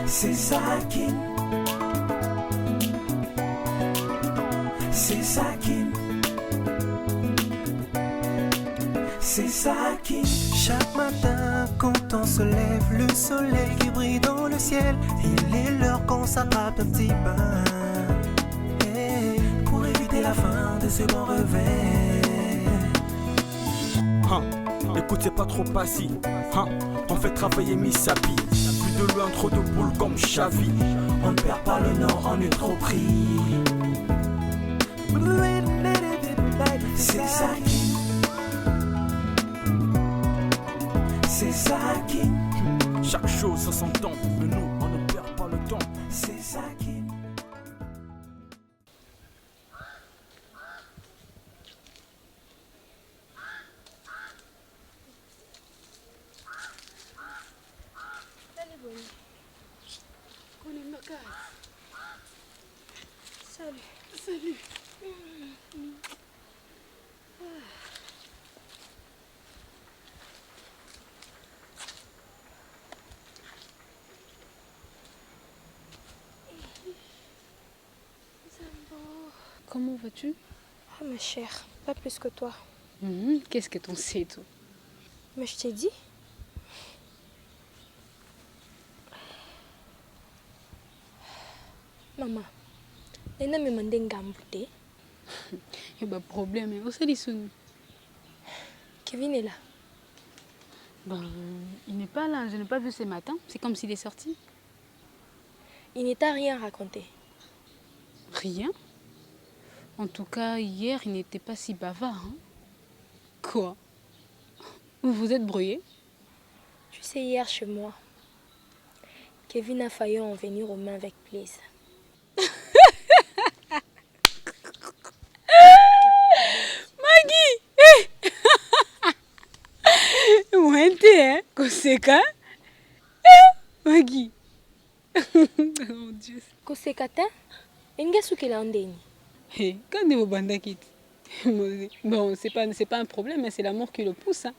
C'est ça qui. C'est ça qui. C'est ça qui. Chaque matin quand on se lève, le soleil qui brille dans le ciel, il est l'heure qu'on s'attrape un petit bain, hey, pour éviter la fin de ce bon réveil. Écoute, c'est pas trop passif. On fait travailler Misapi. Plus de loin, trop de boules comme Xavi. On ne perd pas le nord, on est trop pris. C'est ça qui. C'est ça qui. Chaque chose a son temps, mais nous, on ne perd pas le temps. C'est ça qui. Salut. Comment vas-tu? Ah ma chère, pas plus que toi. Qu'est-ce que t'en sais, toi? Mais je t'ai dit. Maman, Nena me mande ngambouté. Il y a pas de problème, mais où c'est les sous? Kevin est là. Il n'est pas là, je n'ai pas vu ce matin. C'est comme s'il est sorti. Il ne t'a rien raconté. Rien? En tout cas, hier, il n'était pas si bavard. Hein? Quoi? Vous vous êtes brouillé? Tu sais, hier chez moi, Kevin a failli en venir aux mains avec Blaise. Maggie! Mointe, hein? Koseka? Maggie! Mon Dieu. Kosekata, inga sukela ondeni. Quand vous bandez quitte. Bon, c'est pas un problème, mais c'est l'amour qui le pousse. Hein.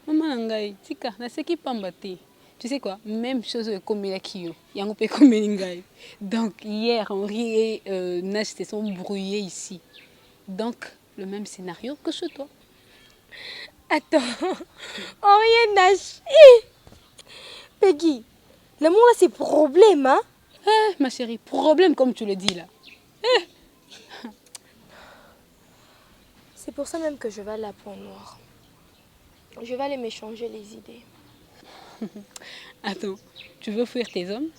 Maman Ngai, tika, na seki pambate. Tu sais quoi, même chose comme la Kyo. Yango pe comme Ngai. Donc hier, Henri et Nash se sont brouillés ici. Donc le même scénario que chez toi. Attends, Henri et Nash. Peggy, l'amour là c'est problème, hein? Ma chérie, problème comme tu le dis là. C'est pour ça même que je vais aller à Pont-Noir. Je vais aller m'échanger les idées. Attends, tu veux fuir tes hommes?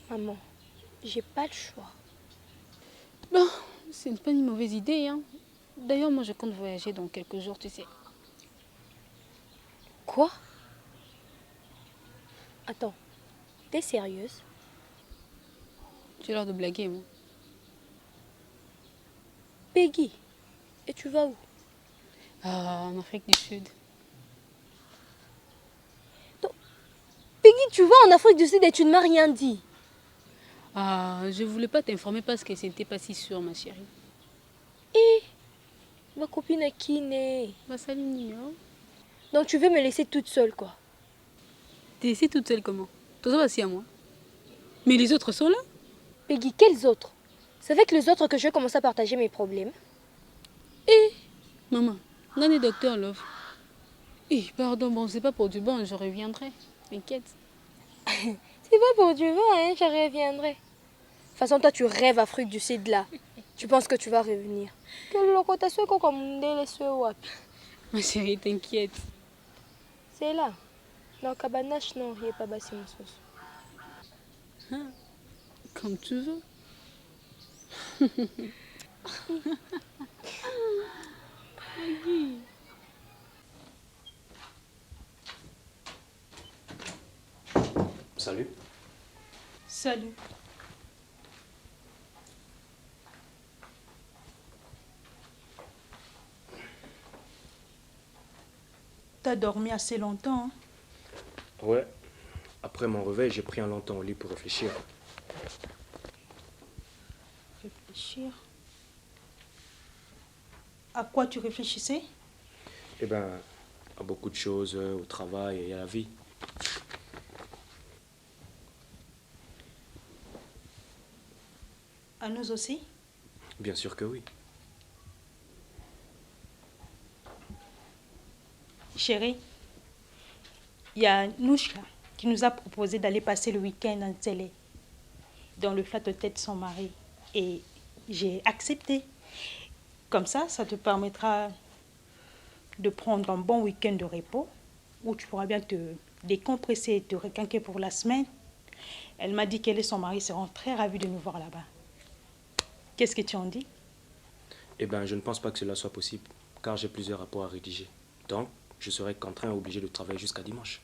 Maman, j'ai pas le choix. Bon, c'est pas une mauvaise idée. Hein. D'ailleurs, moi je compte voyager dans quelques jours, tu sais. Quoi? Attends, t'es sérieuse? Tu as l'air de blaguer, moi. Peggy, et tu vas où? En Afrique du Sud. Donc, Peggy, tu vas en Afrique du Sud et tu ne m'as rien dit. Je voulais pas t'informer parce que c'était pas si sûr, ma chérie. Ma copine est qui n'est? Salut Nino. Donc tu veux me laisser toute seule, quoi? T'es ici toute seule comment? Toi, ça va si à moi. Mais les autres sont là. Peggy, quels autres? C'est avec les autres que je vais commencer à partager mes problèmes. Maman, on a des docteurs, love. Pardon, bon, c'est pas pour du bon, je reviendrai. T'inquiète. C'est pas pour du vent, hein, je reviendrai. De toute façon, toi, tu rêves Afrique du Sud, là. Tu penses que tu vas revenir. Quelle locotation comme Ma chérie, t'inquiète. C'est là. Non, Kabanache, non, il n'y a pas bassé mon sauce. Comme tu veux. Salut. Salut. T'as dormi assez longtemps, hein? Ouais. Après mon réveil, j'ai pris un long temps au lit pour réfléchir. Réfléchir? À quoi tu réfléchissais? Eh ben, à beaucoup de choses, au travail et à la vie. À nous aussi? Bien sûr que oui. Chérie, il y a Nouchka qui nous a proposé d'aller passer le week-end en télé dans le flat hôtel de son mari. Et j'ai accepté. Comme ça te permettra de prendre un bon week-end de repos où tu pourras bien te décompresser et te requinquer pour la semaine. Elle m'a dit qu'elle et son mari seront très ravis de nous voir là-bas. Qu'est-ce que tu en dis? Eh bien, je ne pense pas que cela soit possible, car j'ai plusieurs rapports à rédiger. Donc, je serai contraint et obligé de travailler jusqu'à dimanche.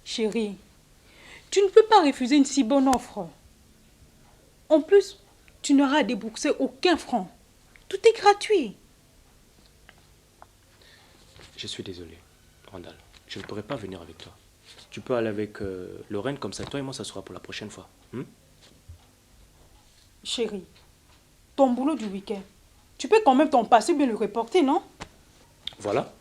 Chérie, tu ne peux pas refuser une si bonne offre. En plus, tu n'auras à débourser aucun franc. Tout est gratuit. Je suis désolé, Randall. Je ne pourrai pas venir avec toi. Tu peux aller avec Lorraine, comme ça, toi et moi, ça sera pour la prochaine fois. Chérie, ton boulot du week-end, tu peux quand même t'en passer bien le reporter, non? Voilà.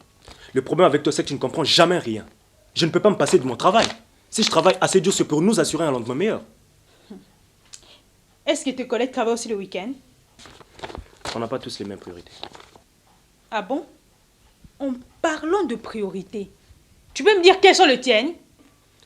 Le problème avec toi, c'est que tu ne comprends jamais rien. Je ne peux pas me passer de mon travail. Si je travaille assez dur, c'est pour nous assurer un lendemain meilleur. Est-ce que tes collègues travaillent aussi le week-end? On n'a pas tous les mêmes priorités. Ah bon? En parlant de priorités, tu peux me dire quelles sont les tiennes?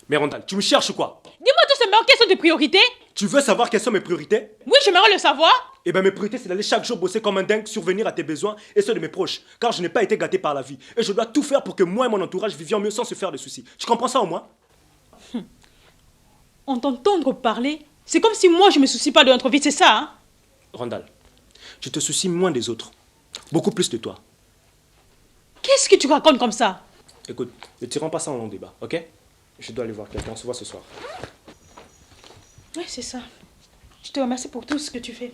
Mais Randall, tu me cherches quoi? Dis-moi tout simplement quelles sont tes priorités? Tu veux savoir quelles sont mes priorités? Oui, j'aimerais le savoir. Eh bien, mes priorités, c'est d'aller chaque jour bosser comme un dingue, survenir à tes besoins et ceux de mes proches. Car je n'ai pas été gâté par la vie. Et je dois tout faire pour que moi et mon entourage vivions mieux sans se faire de soucis. Tu comprends ça au moins? En t'entendre parler, c'est comme si moi je me soucie pas de notre vie, c'est ça, hein? Randall, tu te soucies moins des autres. Beaucoup plus de toi. Qu'est-ce que tu racontes comme ça? Écoute, ne tirons pas ça en long débat, ok? Je dois aller voir quelqu'un, on se voit ce soir. Oui, c'est ça. Je te remercie pour tout ce que tu fais.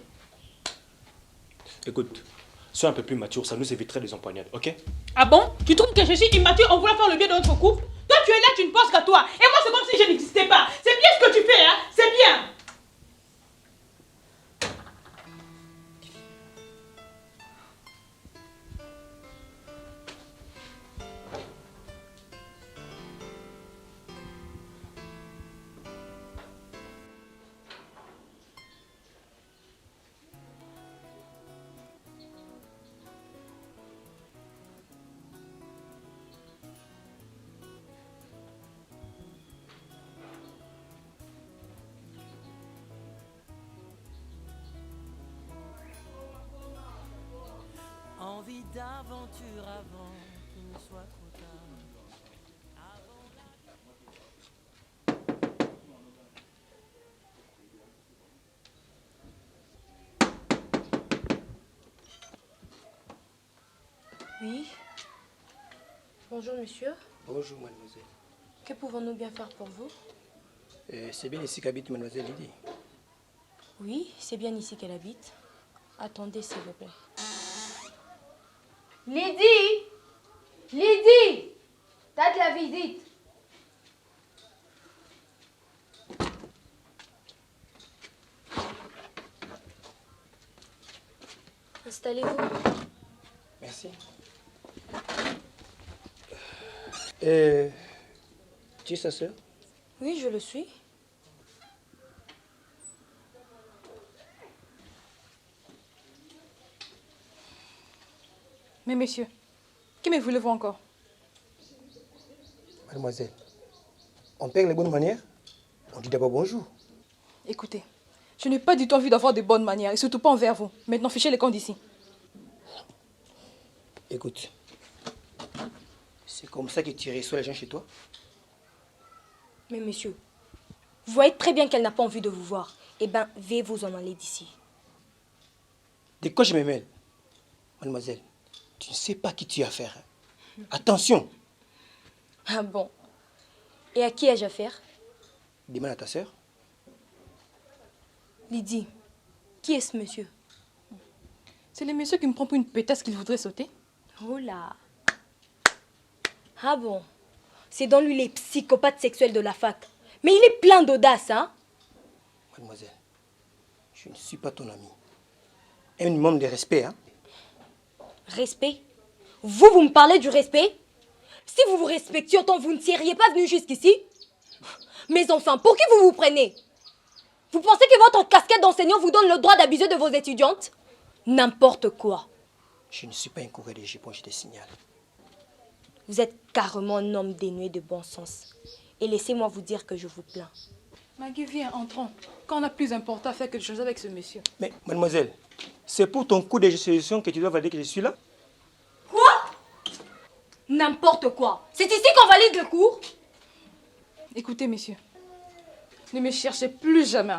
Écoute, sois un peu plus mature, ça nous éviterait des empoignades, ok? Ah bon? Tu trouves que je suis immature en voulant faire le bien de notre couple? Toi, tu es là, tu ne penses qu'à toi. Et moi, c'est comme si je n'existais pas. C'est bien ce que tu fais, hein? C'est bien. Envie d'aventure avant qu'il ne soit trop tard. Oui. Bonjour, monsieur. Bonjour, mademoiselle. Que pouvons-nous bien faire pour vous? C'est bien ici qu'habite mademoiselle Lydie. Oui, c'est bien ici qu'elle habite. Attendez, s'il vous plaît. Lydie! Lydie! T'as de la visite. Installez-vous. Merci. Tu es sa sœur? Oui, je le suis. Mais monsieur, que me voulez-vous encore? Mademoiselle, on perd les bonnes manières, on dit d'abord bonjour. Écoutez, je n'ai pas du tout envie d'avoir de bonnes manières, et surtout pas envers vous. Maintenant, fichez les camps d'ici. Écoute, c'est comme ça que tu reçois les gens chez toi? Mais monsieur, vous voyez très bien qu'elle n'a pas envie de vous voir. Eh bien, veuillez vous en aller d'ici. De quoi je me mêle? Mademoiselle, tu ne sais pas qui tu as affaire. Attention! Ah bon? Et à qui ai-je affaire? Demande à ta sœur. Lydie, qui est ce monsieur? C'est le monsieur qui me prend pour une pétasse qu'il voudrait sauter. Oh là! Ah bon? C'est dans lui les psychopathes sexuels de la fac. Mais il est plein d'audace, hein? Mademoiselle, je ne suis pas ton ami. Un minimum de respect, hein? Respect? Vous me parlez du respect? Si vous vous respectiez autant, vous ne seriez pas venu jusqu'ici? Mais enfin, pour qui vous vous prenez? Vous pensez que votre casquette d'enseignant vous donne le droit d'abuser de vos étudiantes? N'importe quoi. Je ne suis pas un courrier de jupons, je te signale. Vous êtes carrément un homme dénué de bon sens. Et laissez-moi vous dire que je vous plains. Maggie, viens, entrons. Quand on a plus important à faire quelque chose avec ce monsieur. Mais mademoiselle, c'est pour ton coup de gestion que tu dois valider que je suis là? Quoi? N'importe quoi. C'est ici qu'on valide le cours? Écoutez, messieurs, ne me cherchez plus jamais.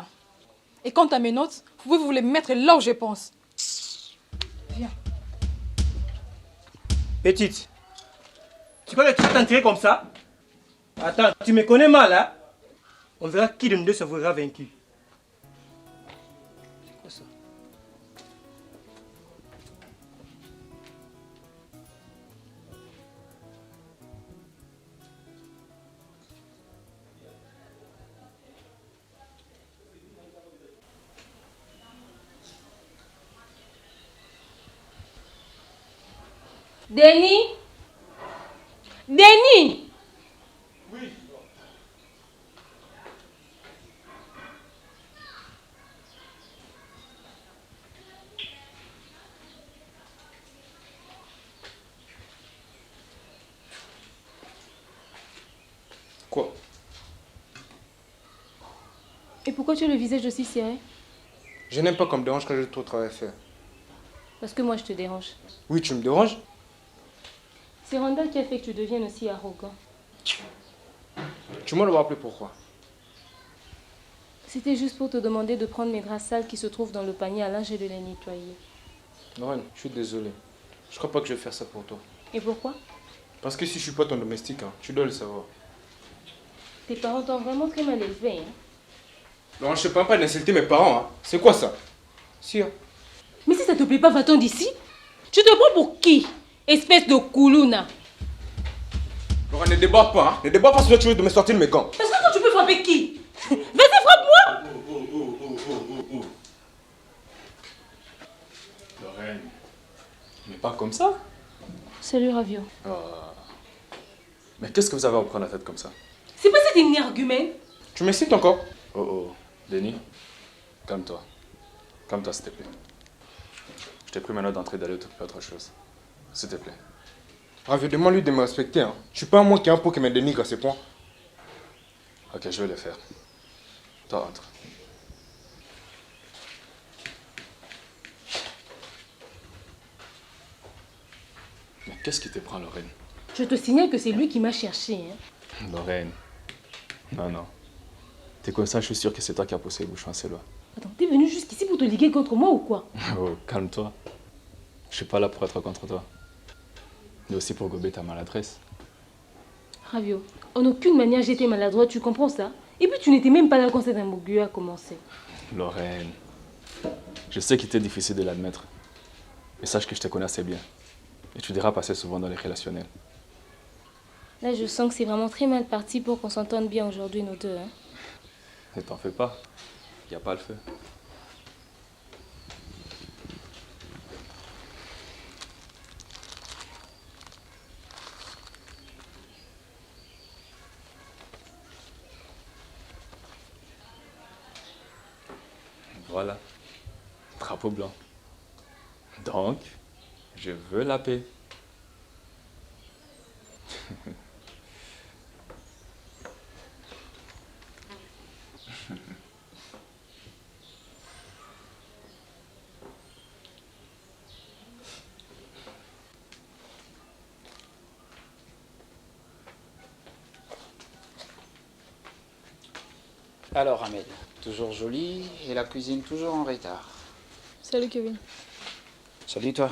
Et quant à mes notes, vous pouvez vous les mettre là où je pense. Viens. Petite, tu crois que tu vas t'en tirer comme ça? Attends, tu me connais mal, hein? On verra qui de nous deux se verra vaincu. C'est quoi ça? Denis? Denis? Quoi? Et pourquoi tu as le visage aussi serré? Je n'aime pas qu'on me dérange quand j'ai trop de travail à faire. Parce que moi je te dérange. Oui, tu me déranges? C'est Randall qui a fait que tu deviennes aussi arrogant. Tu m'as rappelé pourquoi? C'était juste pour te demander de prendre mes draps sales qui se trouvent dans le panier à linge et de les nettoyer. Lorraine, je suis désolé. Je crois pas que je vais faire ça pour toi. Et pourquoi? Parce que si je suis pas ton domestique, hein, tu dois le savoir. Tes parents t'ont vraiment très mal élevé, hein? Laurent, je te parle pas d'insulter mes parents, hein. C'est quoi ça? Si, hein. Mais si ça te plaît pas, va-t'en d'ici. Tu te prends pour qui? Espèce de coulouna. Laurent, ne déborde pas, hein. Ne déborde pas sinon tu veux de me sortir de mes gants. Parce que quand tu peux frapper qui? Vas-y, frappe-moi! Lorraine, mais pas comme ça. Salut, Ravio. Mais qu'est-ce que vous avez à vous prendre la tête comme ça? C'est pas cet énergumène. Tu m'excites encore? Oh, Denis, calme-toi. Calme-toi, s'il te plaît. Je t'ai pris ma note d'entrée d'aller t'occuper autre chose. S'il te plaît. Ravi, demande-lui de me respecter, hein. Je suis pas moi qui ai un pot qui me dénigre à ces points. Ok, je vais le faire. Toi, entre. Mais qu'est-ce qui te prend, Lorraine? Je te signale que c'est lui qui m'a cherché, hein. Lorraine. Non. T'es comme ça, je suis sûr que c'est toi qui as poussé le bouchon assez loin. Attends, t'es venu jusqu'ici pour te liguer contre moi ou quoi? Oh, calme-toi. Je suis pas là pour être contre toi. Mais aussi pour gober ta maladresse. Ravio, en aucune manière j'étais maladroite, tu comprends ça? Et puis tu n'étais même pas là quand cet imbroglio a commencé. Lorraine, je sais qu'il était difficile de l'admettre. Mais sache que je te connais assez bien. Et tu dérapes assez souvent dans les relationnels. Là, je sens que c'est vraiment très mal parti pour qu'on s'entende bien aujourd'hui, nous deux, hein. Ne t'en fais pas. Y a pas le feu. Voilà. Drapeau blanc. Donc, je veux la paix. Alors Ahmed, toujours jolie et la cuisine toujours en retard. Salut Kevin. Salut toi.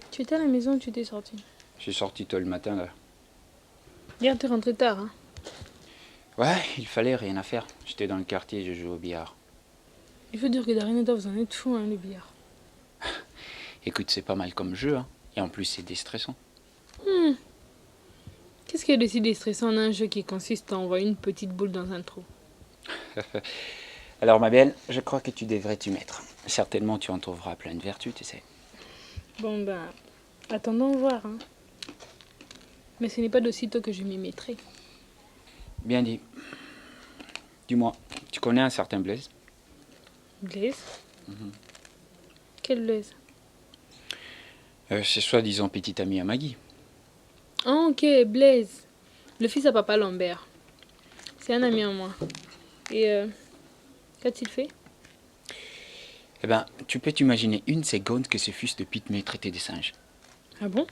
Tu étais à la maison ou tu t'es sorti? Je suis sorti tôt le matin là. Hier, t'es rentré tard, hein? Ouais, il fallait rien à faire. J'étais dans le quartier, je jouais au billard. Il faut dire que Darinetta, vous en êtes fou, hein, le billard. Écoute, c'est pas mal comme jeu, hein. Et en plus, c'est déstressant. Qu'est-ce qui est de si déstressant en un jeu qui consiste à envoyer une petite boule dans un trou? Alors ma belle, je crois que tu devrais t'y mettre. Certainement, tu en trouveras plein de vertus, tu sais. Bon ben, attendons voir, hein. Mais ce n'est pas d'aussitôt que je m'y mettrai. Bien dit. Dis-moi, Tu connais un certain Blaise? Blaise? Quel Blaise? C'est soi-disant petit ami à Maggie. Ah, ok, Blaise. Le fils à papa Lambert. C'est un ami à moi. Et qu'a-t-il fait? Eh ben, tu peux t'imaginer une seconde que ce fils de pute m'ait traité de singe. Ah bon?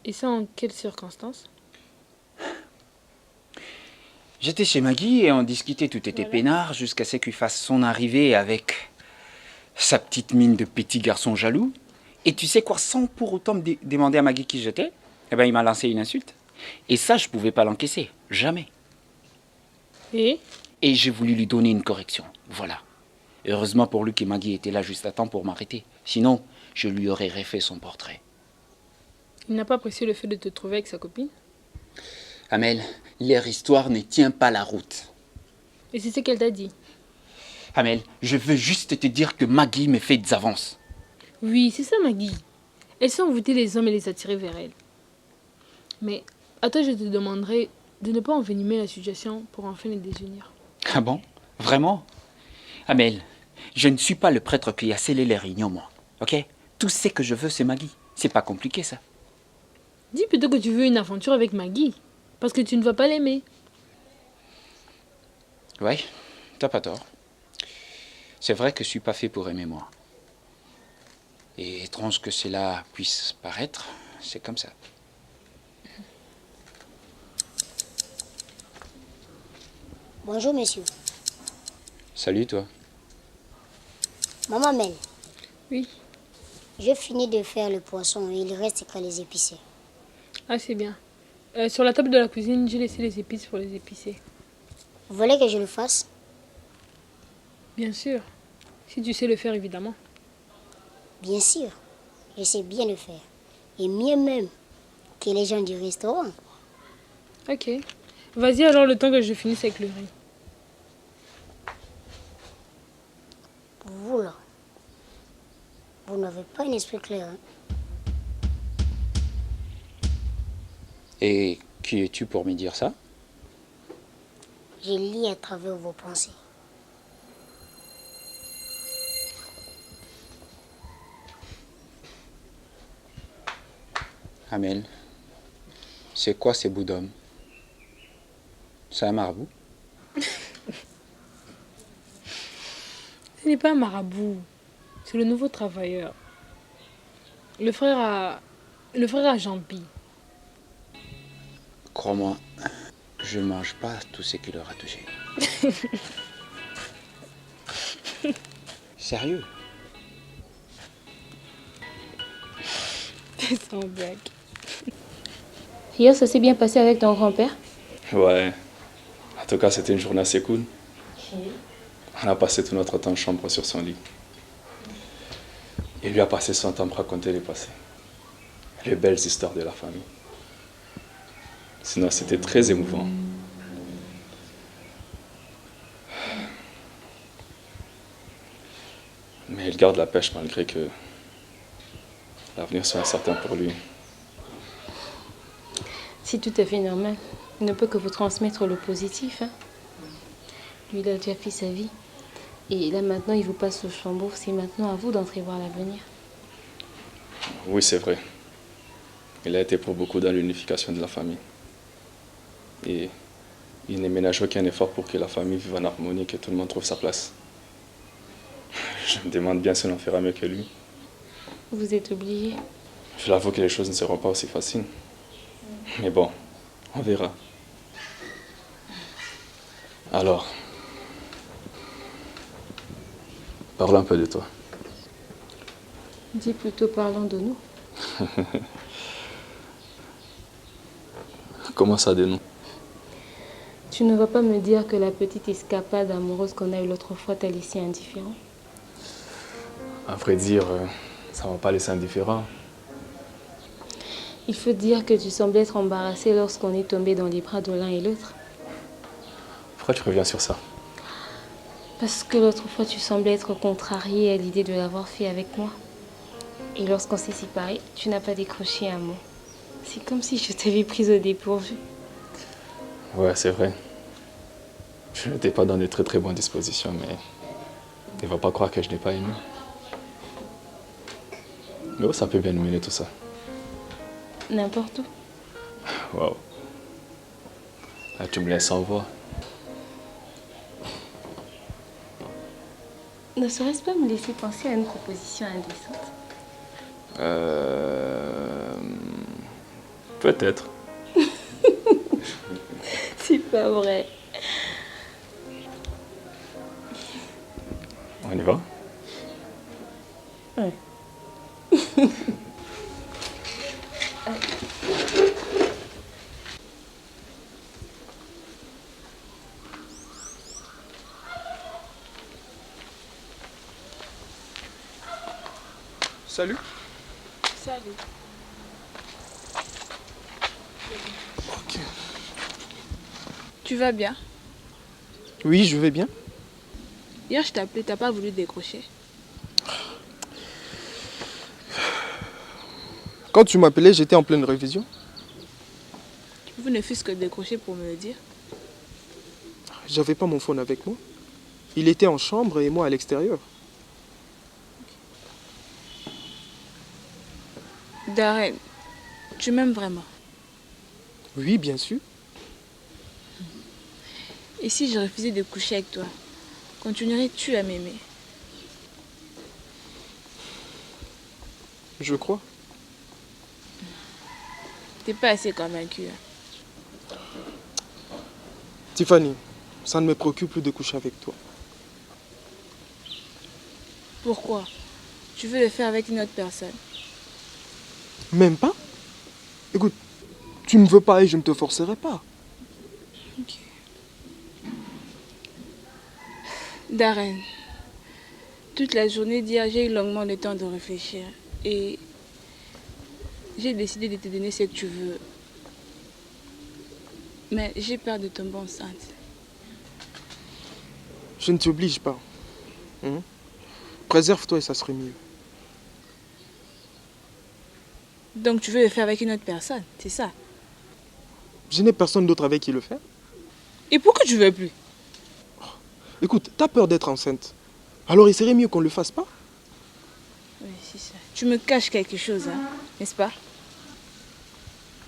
Et ça en quelles circonstances? J'étais chez Maggie et on discutait, tout était peinard, jusqu'à ce qu'il fasse son arrivée avec sa petite mine de petit garçon jaloux. Et tu sais quoi, sans pour autant me demander à Maggie qui j'étais, eh ben, il m'a lancé une insulte. Et ça, je pouvais pas l'encaisser, jamais. Et j'ai voulu lui donner une correction, voilà. Heureusement pour lui que Maggie était là juste à temps pour m'arrêter. Sinon, je lui aurais refait son portrait. il n'a pas apprécié le fait de te trouver avec sa copine? Amel, leur histoire ne tient pas la route. Et c'est ce qu'elle t'a dit? Amel, je veux juste te dire que Maggie me fait des avances. Oui, c'est ça Maggie. Elle sait envoûter les hommes et les attirer vers elle. Mais à toi, je te demanderai de ne pas envenimer la situation pour enfin les désunir. Ah bon? Vraiment? Amel, je ne suis pas le prêtre qui a scellé les réunions, moi. Ok? Tout ce que je veux, c'est Maggie. C'est pas compliqué, ça. Dis plutôt que tu veux une aventure avec Maggie. Parce que tu ne vas pas l'aimer. Ouais, t'as pas tort. C'est vrai que je suis pas fait pour aimer moi. Et étrange que cela puisse paraître, c'est comme ça. Bonjour, monsieur. Salut, toi. Maman Mel. Oui. J'ai fini de faire le poisson et il reste qu'à les épicer. Ah, c'est bien. Sur la table de la cuisine, j'ai laissé les épices pour les épicer. Vous voulez que je le fasse? Bien sûr. Si tu sais le faire, évidemment. Bien sûr. Je sais bien le faire. Et mieux même que les gens du restaurant. Ok. Vas-y alors le temps que je finisse avec le riz. Vous là, vous n'avez pas un esprit clair. Hein? Et qui es-tu pour me dire ça? Je lis à travers vos pensées. Amel, c'est quoi ces bouts d'hommes? C'est un marabout? Ce n'est pas un marabout. C'est le nouveau travailleur. Le frère à Jean-Pi. Crois-moi, je mange pas tout ce qu'il aura touché. Sérieux? C'est sans blague. Hier, ça s'est bien passé avec ton grand-père? Ouais. En tout cas, c'était une journée assez cool. On a passé tout notre temps en chambre sur son lit. Et lui a passé son temps à me raconter le passé. Les belles histoires de la famille. Sinon, c'était très émouvant. Mais il garde la pêche malgré que l'avenir soit incertain pour lui. C'est tout à fait normal. Il ne peut que vous transmettre le positif. Hein. Lui, il a déjà fait sa vie. Et là, maintenant, il vous passe le flambeau. C'est maintenant à vous d'entrevoir l'avenir. Oui, c'est vrai. Il a été pour beaucoup dans l'unification de la famille. Et il ne ménage aucun effort pour que la famille vive en harmonie et que tout le monde trouve sa place. Je me demande bien si on en fera mieux que lui. Vous êtes obligé. Je l'avoue que les choses ne seront pas aussi faciles. Mais bon, on verra. Alors, parlons un peu de toi. Dis plutôt parlons de nous. Comment ça, de nous? Tu ne vas pas me dire que la petite escapade amoureuse qu'on a eue l'autre fois t'a laissé indifférent? À vrai dire, ça ne va pas laisser indifférent. Il faut dire que tu semblais être embarrassé lorsqu'on est tombé dans les bras de l'un et l'autre. Pourquoi tu reviens sur ça? Parce que l'autre fois, tu semblais être contrarié à l'idée de l'avoir fait avec moi. Et lorsqu'on s'est séparés, tu n'as pas décroché un mot. C'est comme si je t'avais prise au dépourvu. Ouais, c'est vrai. Je n'étais pas dans de très bonnes dispositions, mais il ne va pas croire que je n'ai pas aimé. Mais où ça peut bien nous mener tout ça? N'importe où. Waouh. Là, tu me laisses en voix. Ne serait-ce pas me laisser penser à une proposition indécente? Peut-être. C'est pas vrai. On y va? Ouais. Salut. Salut. Ok. Tu vas bien? Oui, je vais bien. Hier, je t'ai appelé, t'as pas voulu décrocher. Quand tu m'appelais, j'étais en pleine révision. Vous ne fûtes que décrocher pour me le dire. J'avais pas mon phone avec moi. Il était en chambre et moi à l'extérieur. Darren, tu m'aimes vraiment? Oui, bien sûr. Et si je refusais de coucher avec toi, continuerais-tu à m'aimer? Je crois. T'es pas assez convaincu. Tiffany, ça ne me préoccupe plus de coucher avec toi. Pourquoi? Tu veux le faire avec une autre personne? Même pas? Écoute, tu ne veux pas et je ne te forcerai pas. Ok. Darren, toute la journée d'hier, j'ai eu longuement le temps de réfléchir et j'ai décidé de te donner ce que tu veux. Mais j'ai peur de tomber enceinte. Je ne t'oblige pas. Hein? Préserve-toi et ça serait mieux. Donc tu veux le faire avec une autre personne, c'est ça? Je n'ai personne d'autre avec qui le faire. Et pourquoi tu veux plus? Écoute, t'as peur d'être enceinte. Alors il serait mieux qu'on ne le fasse pas. Oui, c'est ça. Tu me caches quelque chose, hein, n'est-ce pas?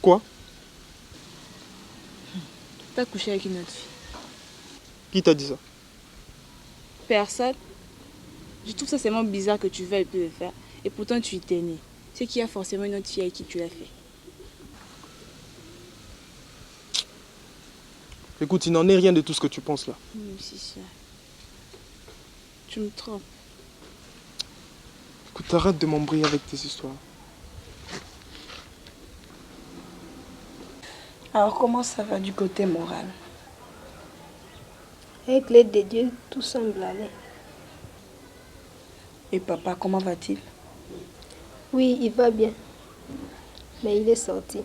Quoi? T'as couché avec une autre fille. Qui t'a dit ça? Personne. Je trouve ça seulement bizarre que tu veuilles plus le faire. Et pourtant tu y t'es né. C'est qu'il y a forcément une autre fille avec qui tu l'as fait. Écoute, il n'en est rien de tout ce que tu penses là. Oui, c'est ça. Tu me trompes. Écoute, arrête de m'embrouiller avec tes histoires. Alors comment ça va du côté moral? Avec l'aide de Dieu, tout semble aller. Et papa, comment va-t-il? Oui, il va bien. Mais il est sorti.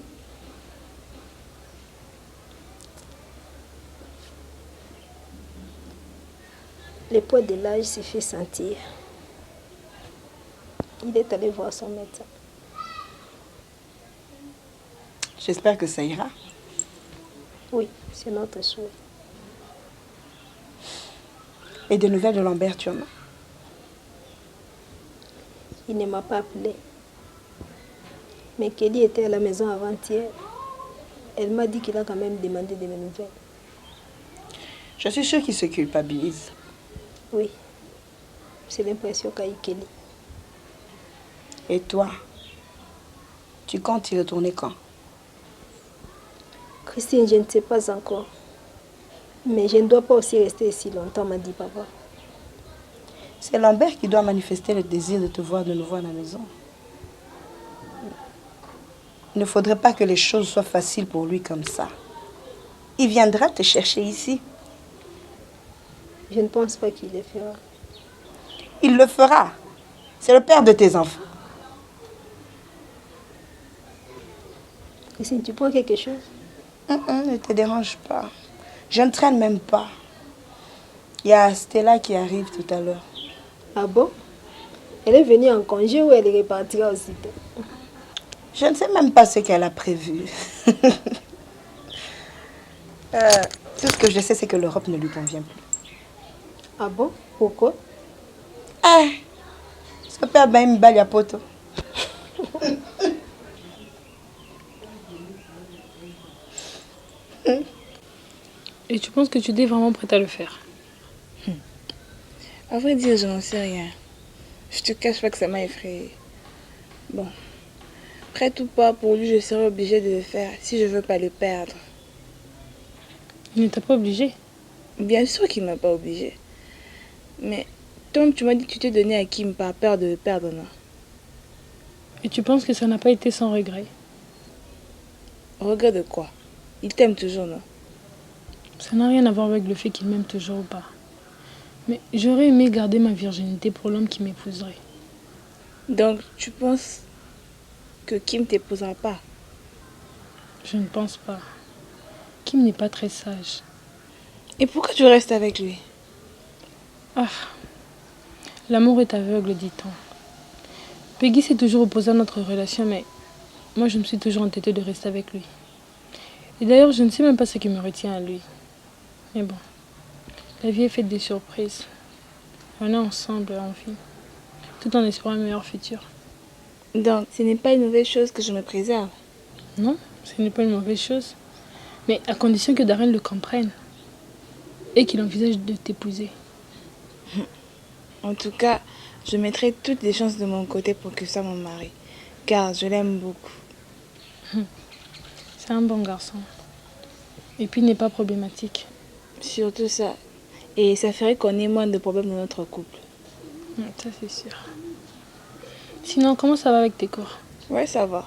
Le poids de l'âge s'est fait sentir. Il est allé voir son médecin. J'espère que ça ira. Oui, c'est notre souhait. Et des nouvelles de Lambert, tu en as? Il ne m'a pas appelé. Mais Kelly était à la maison avant-hier. Elle m'a dit qu'il a quand même demandé de mes nouvelles. Je suis sûre qu'il se culpabilise. Oui, c'est l'impression qu'a eu Kelly. Et toi, tu comptes y retourner quand? Christine, je ne sais pas encore. Mais je ne dois pas aussi rester si longtemps, m'a dit papa. C'est Lambert qui doit manifester le désir de te voir de nouveau à la maison. Il ne faudrait pas que les choses soient faciles pour lui comme ça. Il viendra te chercher ici. Je ne pense pas qu'il le fera. Il le fera. C'est le père de tes enfants. Christine, tu prends quelque chose? Ne te dérange pas. Je ne traîne même pas. Il y a Stella qui arrive tout à l'heure. Ah bon? Elle est venue en congé ou elle repartira aussitôt? Je ne sais même pas ce qu'elle a prévu. Tout ce que je sais, c'est que l'Europe ne lui convient plus. Ah bon? Pourquoi? Eh, ça peut avoir une balle à poto. Et tu penses que tu es vraiment prête à le faire? À vrai dire, je n'en sais rien. Je te cache pas que ça m'a effrayée. Bon, prête ou pas, pour lui, je serai obligée de le faire si je veux pas le perdre. Il ne t'a pas obligé? Bien sûr qu'il m'a pas obligée. Mais toi, tu m'as dit que tu t'es donné à Kim par peur de le perdre, non? Et tu penses que ça n'a pas été sans regret? Regret de quoi? Il t'aime toujours, non? Ça n'a rien à voir avec le fait qu'il m'aime toujours ou pas. Mais j'aurais aimé garder ma virginité pour l'homme qui m'épouserait. Donc, tu penses que Kim t'épousera pas? Je ne pense pas. Kim n'est pas très sage. Et pourquoi tu restes avec lui? Ah, l'amour est aveugle, dit-on. Peggy s'est toujours opposée à notre relation, mais moi je me suis toujours entêtée de rester avec lui. Et d'ailleurs, je ne sais même pas ce qui me retient à lui. Mais bon, la vie est faite des surprises. On est ensemble en vie, tout en espérant un meilleur futur. Donc, ce n'est pas une mauvaise chose que je me préserve? Non, ce n'est pas une mauvaise chose. Mais à condition que Darren le comprenne et qu'il envisage de t'épouser. En tout cas, je mettrai toutes les chances de mon côté pour que ça mon mari. Car je l'aime beaucoup. C'est un bon garçon. Et puis il n'est pas problématique. Surtout ça. Et ça ferait qu'on ait moins de problèmes dans notre couple. Ça c'est sûr. Sinon, comment ça va avec tes cours? Ouais, ça va.